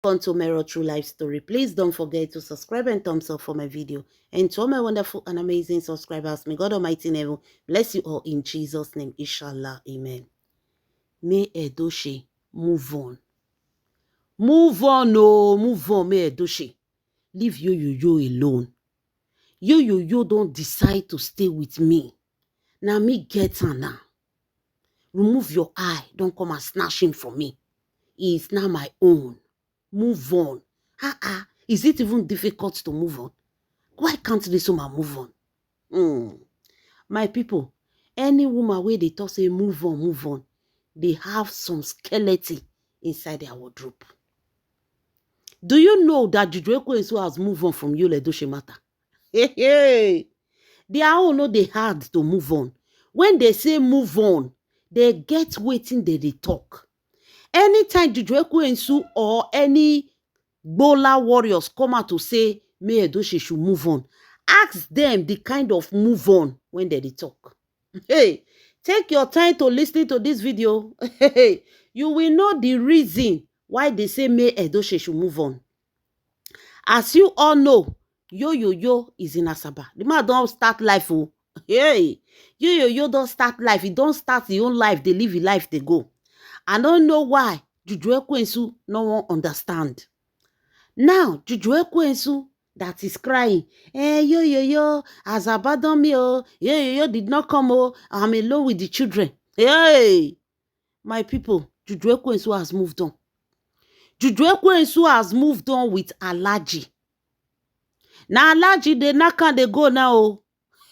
Welcome to Mero True Life Story. Please don't forget to subscribe and thumbs up for my video. And to all my wonderful and amazing subscribers, may God Almighty never bless you all in Jesus' name. Inshallah. Amen. May Edoche move on. Move on, no, move on, May Edoche. Leave yo alone. Yo don't decide to stay with me. Now me get her now. Remove your eye. Don't come and snatch him from me. He is now my own. Move on. Is it even difficult to move on? Why can't this woman move on? My people, any woman where they talk say move on, they have some skeleton inside their wardrobe. Do you know that Juju Ekwensu has moved on from Yul Edochie matter? Hey. They are all know they hard to move on. When they say move on, they get waiting they talk. Anytime Juju Ekwensu or any Gbola warriors come out to say May Edochie should move on, ask them the kind of move on when they talk. Hey, take your time to listen to this video. You will know the reason why they say May Edochie should move on. As you all know, Yo is in Asaba. The man don't start life. Oh. Hey, Yo don't start life. He don't start his own life. They live his life, they go. I don't know why Juju Ekwensu no one understand. Now, Juju Ekwensu that is crying, Yo has abandoned me, oh. Yo did not come, oh. I'm alone with the children. Hey, my people, Juju Ekwensu has moved on. Juju Ekwensu has moved on with Alhaji. Now Alhaji, they not can they go now, oh.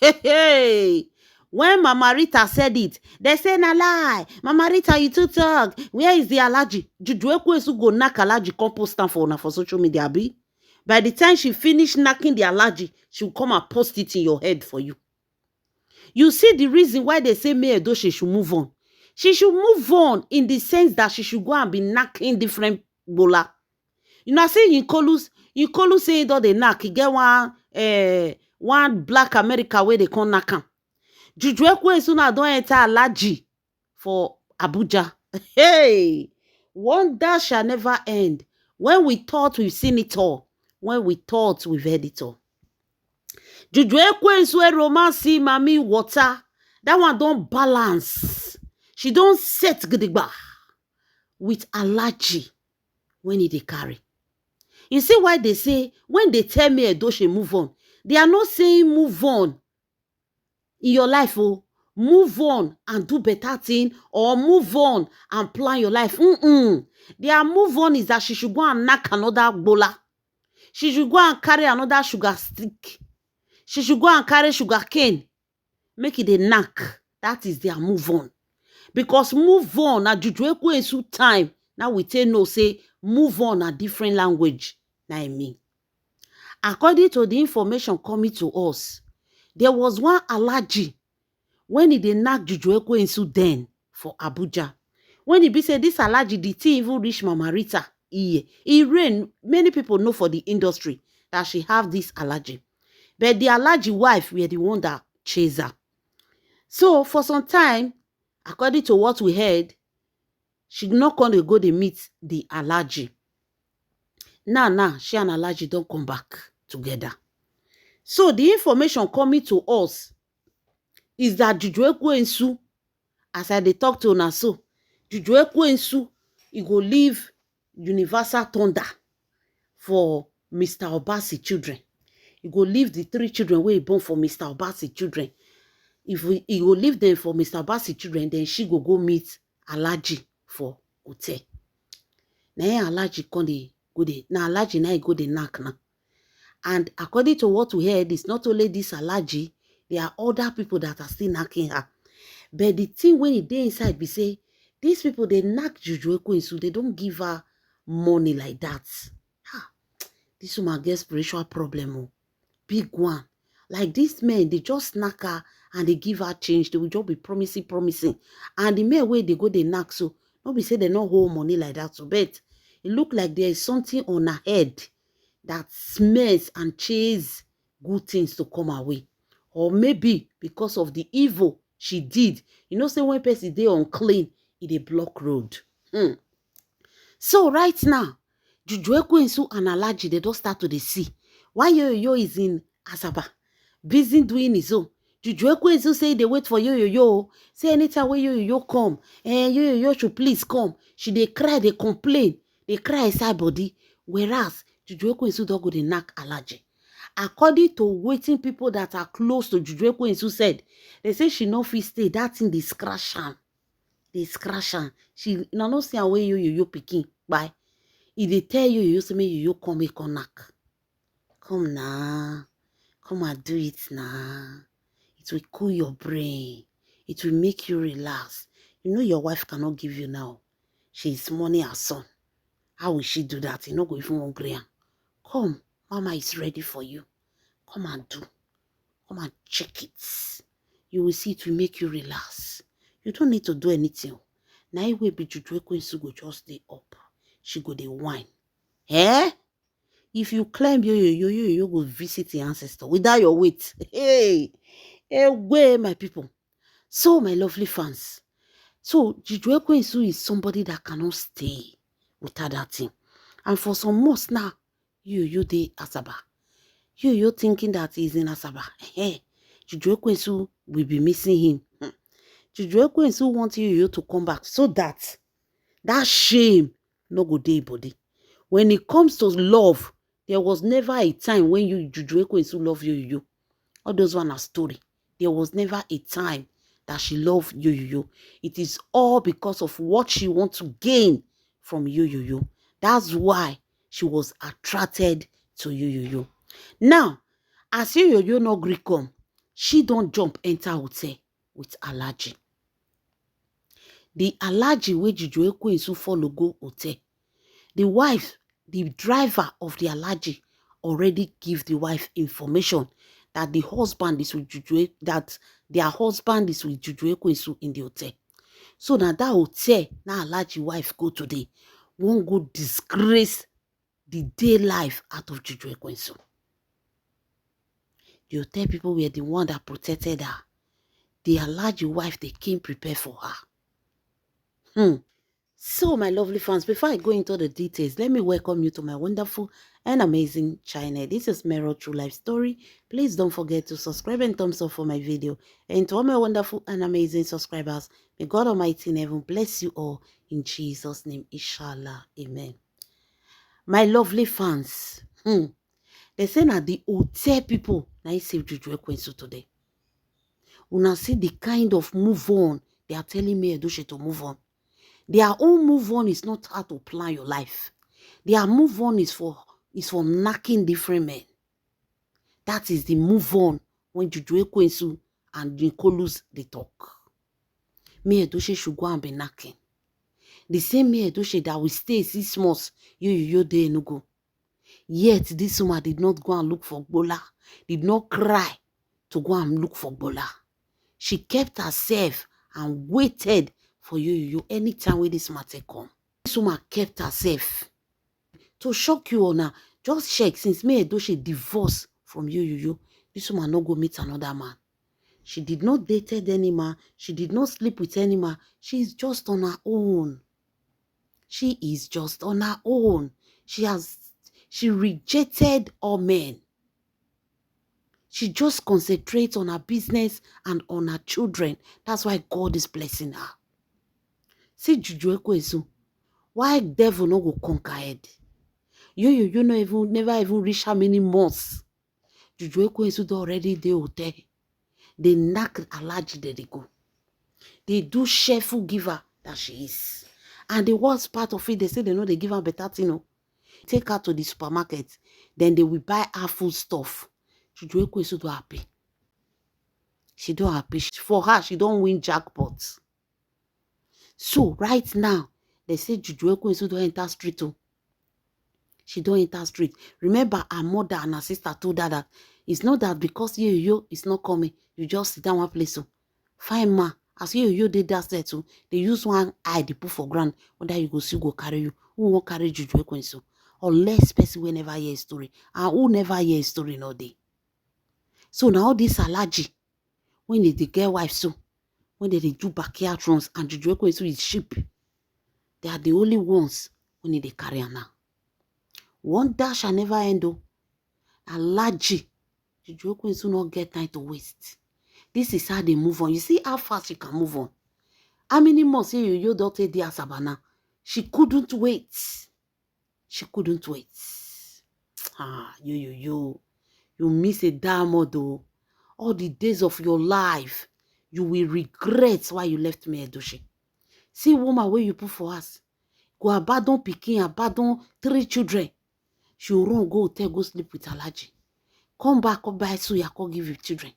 Hey. When Mama Rita said it, they say na lie. Mama Rita, you too talk. Where is the Alhaji? Juju Ekwensu go knock Alhaji compost stand for social media, be. By the time she finish knocking the Alhaji, she will come and post it in your head for you. You see the reason why they say May Edochie should move on. She should move on in the sense that she should go and be knocking different bola. You know, I say Yinkolus saying that they knock, he get one black America where they can't knock him. Juju Ekwensu now don't enter Alhaji for Abuja. Hey, wonder shall never end. When we thought we've seen it all, when we thought we've heard it all. Juju Ekwensu romance mami water. That one don't balance. She don't set gidigba with Alhaji when he dey carry. You see why they say, when they tell me Edochie move on, they are not saying move on in your life, oh, move on and do better thing, or move on and plan your life. Their move on is that she should go and knock another bola. She should go and carry another sugar stick. She should go and carry sugar cane. Make it a knack. That is their move on. Because move on na Juju Ekwensu time. Now we tell no say move on a different language. Now I mean. According to the information coming to us, there was one Alhaji when he did knock Juju Ekwensu then for Abuja. When he be said this Alhaji, the thing even reach Mama Rita. He ran. Many people know for the industry that she have this Alhaji. But the Alhaji wife were the one that chased her. So for some time, according to what we heard, she not going to go to meet the Alhaji. Now, she and Alhaji don't come back together. So the information coming to us is that Juju Ekwensu, as I dey talk to una so, Juju Ekwensu, he go leave Universal Thunder for Mr. Obasi children. He go leave the 3 children where he born for Mr. Obasi children. If he go leave them for Mr. Obasi children, then she go meet Alhaji for hotel. Now Alhaji come dey go dey. Now Alhaji now he go dey knock now. And according to what we heard, it's not only this Alhaji, there are other people that are still knocking her. But the thing when he dey inside be say, these people they knock Juju Ekwensu, they don't give her money like that. This woman get spiritual problem, oh. Big one. Like this men, they just knock her and they give her change. They will just be promising. And the men where they go, they knock. So nobody say they not hold money like that. So but it look like there is something on her head that smells and chase good things to come away. Or maybe because of the evil she did. You know, say when person dey unclean, it dey block road. So right now, Juju Ekwensu and Alhaji, they don't start to the see. Why Yo is in Asaba, busy doing his own. Juju Ekwensu say they wait for Yo. Say anytime when Yo come, and Yo should please come. She they cry, they complain, they cry inside body. Whereas Juju Ekwensu don't go they knock Alhaji. According to waiting people that are close to Juju Ekwensu said, they say she no fit stay. That thing they scratch am. They scratch am. She no see away Yo picking. Bye. If they tell you say make you come make a knock. Come now. Come and do it now. It will cool your brain. It will make you relax. You know your wife cannot give you now. She is mourning her son. How will she do that? You no go even hungry. Come, mama is ready for you. Come and do. Come and check it. You will see it will make you relax. You don't need to do anything. Now you will be Juju Ekwensu go just stay up. She go dey whine. Eh? If you climb you go visit the ancestor without your weight. Hey, way, my people. So, my lovely fans. So, Juju Ekwensu is somebody that cannot stay without that thing. And for some months now, you dey Asaba. You thinking that he's in Asaba. Hey, Juju Ekwensu will be missing him. Juju Ekwensu wants you to come back so that shame no go dey body. When it comes to love, there was never a time when Juju Ekwensu love you. All those one are story. There was never a time that she loved you. It is all because of what she wants to gain from you. That's why she was attracted to you. Now, as you no gree come, she don't jump enter hotel with Alhaji. The Alhaji wey Juju Ekwensu follow go hotel. The wife, the driver of the Alhaji, already give the wife information that the husband is with Juju, that their husband is with Juju Ekwensu in the hotel. So now that hotel, now Alhaji wife go today, won't go disgrace the day life out of Juju Ekwensu. The hotel people were the one that protected her. The Alhaji wife, they came prepared for her. So, my lovely fans, before I go into the details, let me welcome you to my wonderful and amazing channel. This is Mero True Life Story. Please don't forget to subscribe and thumbs up for my video. And to all my wonderful and amazing subscribers, may God Almighty in heaven bless you all in Jesus' name. Inshallah. Amen. My lovely fans, they say that the hotel people, now you save Juju Ekwensu today. Una see the kind of move on they are telling me Edoshe to move on. Their own move on is not how to plan your life. Their move on is for knacking different men. That is the move on when Juju Ekwensu and Nicolus they talk. Me Edoshe should go and be knacking. The same me Edoshe that will stay 6 months, you dey no go. Yet this woman did not go and look for Bola, did not cry to go and look for Bola. She kept herself and waited for you anytime when this matter come. This woman kept herself. To shock you all now, just check since me Edoshe divorced from you. This woman not go meet another man. She did not date any man. She did not sleep with any man. She is just on her own. She is just on her own. She rejected all men. She just concentrates on her business and on her children. That's why God is blessing her. See Juju Ekwensu, why devil no go conquer head? You never even reach how many months. Juju Ekwensu already dey hotel. They knock Alhaji, they go. They do shareful giver that she is. And the worst part of it, they say they know they give her better thing. Take her to the supermarket, then they will buy her food stuff. Juju Ekwensu do happy. She don't happy. For her, she don't win jackpots. So right now, they say Juju Ekwensu don't enter street. She don't enter street. Remember, her mother and her sister told her that it's not that because you is not coming, you just sit down one place. Fine ma, as you did that set too. They use one eye they put for ground. Whether you go see go carry you. Who won't carry Juju Ekwensu? Unless person will never hear a story. And who never hear a story no day. So now this Alhaji, when they get wife so, when they do backyard runs and Juju Ekwensu is sheep, they are the only ones when they carry her now. Wonder shall never end, oh. Alaji, Juju Ekwensu not get time to waste. This is how they move on. You see how fast she can move on. How many months you don't take the Asabana? She couldn't wait. She couldn't wait. Ah, you miss a diamond, though. All the days of your life, you will regret why you left me, Edochie. See woman where you put for us. Go abandon pikin, abandon 3 children. She will run, go hotel, go sleep with Alaji. Come back, come buy suya, come give you children.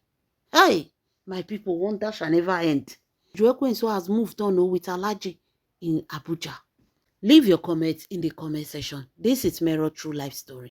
Hey, my people, wonder shall never end. Juju Ekwensu has moved on with Alaji in Abuja. Leave your comments in the comment section. This is Mero True Life Story.